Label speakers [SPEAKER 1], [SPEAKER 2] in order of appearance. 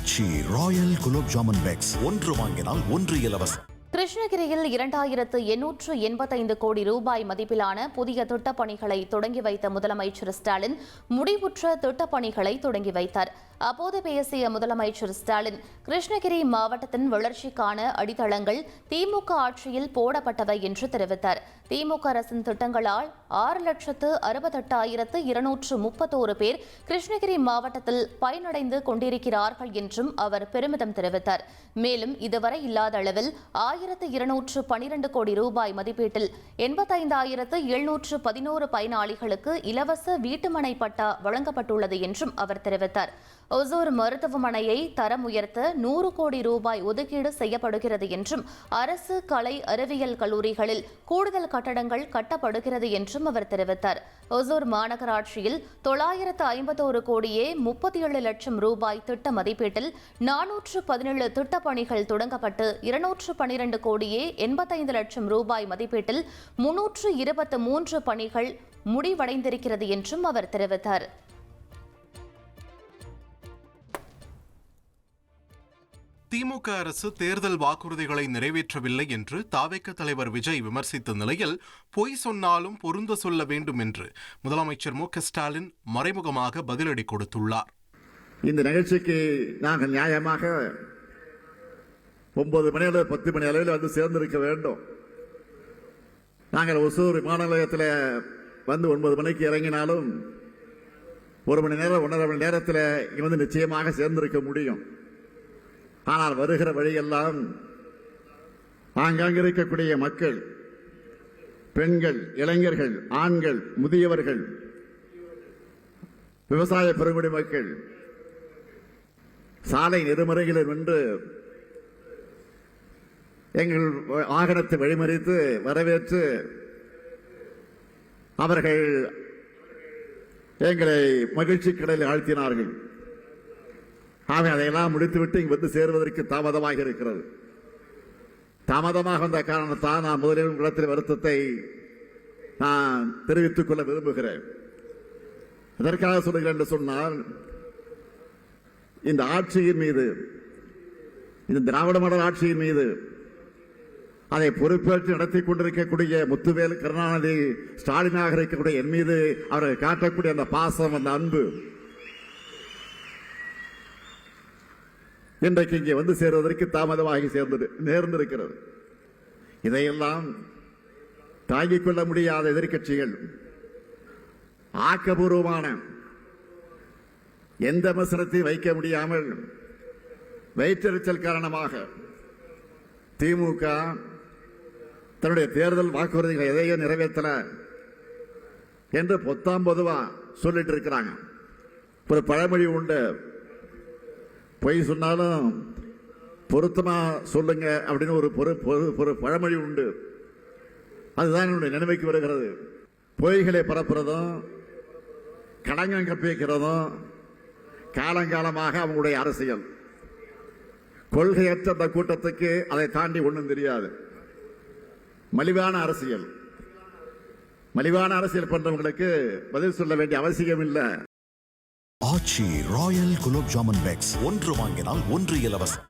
[SPEAKER 1] ஆச்சி Royal gulab jamun packs ஒன்று வாங்கினால் ஒன்று இலவசம்.
[SPEAKER 2] கிருஷ்ணகிரியில் 2885 கோடி ரூபாய் மதிப்பிலான புதிய திட்டப்பணிகளை தொடங்கி வைத்த முதலமைச்சர் ஸ்டாலின் முடிவுற்ற திட்டப்பணிகளை தொடங்கி வைத்தார். அப்போது பேசிய முதலமைச்சர் ஸ்டாலின், கிருஷ்ணகிரி மாவட்டத்தின் வளர்ச்சிக்கான அடித்தளங்கள் திமுக ஆட்சியில் போடப்பட்டவை என்று தெரிவித்தார். திமுக அரசின் திட்டங்களால் 6,68,231 பேர் கிருஷ்ணகிரி மாவட்டத்தில் பயனடைந்து கொண்டிருக்கிறார்கள் என்றும் அவர் பெருமிதம் தெரிவித்தார். மேலும் இதுவரை இல்லாத அளவில் 1,212 கோடி ரூபாய் மதிப்பீட்டில் 85,711 பயனாளிகளுக்கு இலவச வீட்டுமனை பட்டா வழங்கப்பட்டுள்ளது என்றும் அவர் தெரிவித்தார். ஒசூர் மருத்துவமனையை தரம் உயர்த்த 100 கோடி ரூபாய் ஒதுக்கீடு செய்யப்படுகிறது என்றும் அரசு கலை அறிவியல் கல்லூரிகளில் கூடுதல் கட்டடங்கள் கட்டப்படுகிறது என்றும் அவர் தெரிவித்தார். ஒசூர் மாநகராட்சியில் 951 கோடியே 37 லட்சம் ரூபாய் திட்ட மதிப்பீட்டில் 417 திட்டப்பணிகள் தொடங்கப்பட்டு 212 கோடியே 85 லட்சம் ரூபாய் மதிப்பீட்டில் 323 பணிகள் முடிவடைந்திருக்கிறது என்றும் அவர் தெரிவித்தார்.
[SPEAKER 3] திமுக அரசு தேர்தல் வாக்குறுதிகளை நிறைவேற்றவில்லை என்று தாவேக தலைவர் விஜய் விமர்சித்த நிலையில் பொய் சொன்னாலும் பொருந்த சொல்ல வேண்டும் என்று முதலமைச்சர் மு.க.ஸ்டாலின் மறைமுகமாக பதிலடி கொடுத்துள்ளார்.
[SPEAKER 4] இந்த நிகழ்ச்சிக்கு நாங்கள் நியாயமாக 9 மணி அளவு 10 மணி அளவில் வந்து சேர்ந்திருக்க வேண்டும். நாங்கள் ஒசூர் விமான நிலையத்தில் வந்து 9 மணிக்கு இறங்கினாலும் 1 மணி நேரம் 1.5 மணி நேரத்தில் இங்கே வந்து நிச்சயமாக சேர்ந்திருக்க முடியும். ஆனால் வருகிற வழியெல்லாம் ஆங்காங்க இருக்கக்கூடிய மக்கள், பெண்கள், இளைஞர்கள், ஆண்கள், முதியவர்கள், விவசாய பெருங்குடி மக்கள் சாலை நெடுமறையில் நின்று எங்கள் வாகனத்தை வழிமறித்து வரவேற்று அவர்கள் எங்களை மகிழ்ச்சி கடலில் ஆழ்த்தினார்கள். ஆக அதையெல்லாம் முடித்துவிட்டு இங்கு வந்து சேருவதற்கு தாமதமாக இருக்கிறது. தாமதமாக வந்த காரணத்தால் நான் முதலில் இடத்தில் வருத்தத்தை நான் தெரிவித்துக் கொள்ள விரும்புகிறேன். எதற்காக சொல்லுகிறேன் என்று சொன்னால், இந்த ஆட்சியின் மீது, இந்த திராவிட மாடல் ஆட்சியின் மீது அதை பொறுப்பேற்று நடத்தி கொண்டிருக்கக்கூடிய முத்துவேல் கருணாநிதி ஸ்டாலினாக இருக்கக்கூடிய என் மீது அவர்கள் காட்டக்கூடிய அந்த பாசம், அந்த அன்பு இன்றைக்கு இங்கே வந்து சேருவதற்கு தாமதமாகி நேர்ந்திருக்கிறது. இதையெல்லாம் தாங்கிக் கொள்ள முடியாத எதிர்க்கட்சிகள் ஆக்கப்பூர்வமான எந்த விமர்சனத்தையும் வைக்க முடியாமல் வயிற்றெரிச்சல் காரணமாக திமுக தன்னுடைய தேர்தல் வாக்குறுதிகளை எதையும் நிறைவேற்றல என்று பொத்தாம் பொதுவா சொல்லிட்டு இருக்கிறாங்க. ஒரு பழமொழி உண்டு, பொய் சொன்னாலும் பொருத்தமா சொல்லுங்க அப்படின்னு ஒரு பழமொழி உண்டு. அதுதான் என்னுடைய நினைவுக்கு வருகிறது. பொய்களை பரப்புறதும் கடங்கம் கற்பிக்கிறதும் காலங்காலமாக அவங்களுடைய அரசியல். கொள்கையற்ற அந்த கூட்டத்துக்கு அதை தாண்டி ஒன்றும் தெரியாது. மலிவான அரசியல் பண்றவங்களுக்கு பதில் சொல்ல வேண்டிய அவசியம் இல்லை.
[SPEAKER 1] ஆச்சி ராயல் குலோப் ஜாமுன் பேக்ஸ் ஒன்று வாங்கினால் ஒன்று இலவசம்.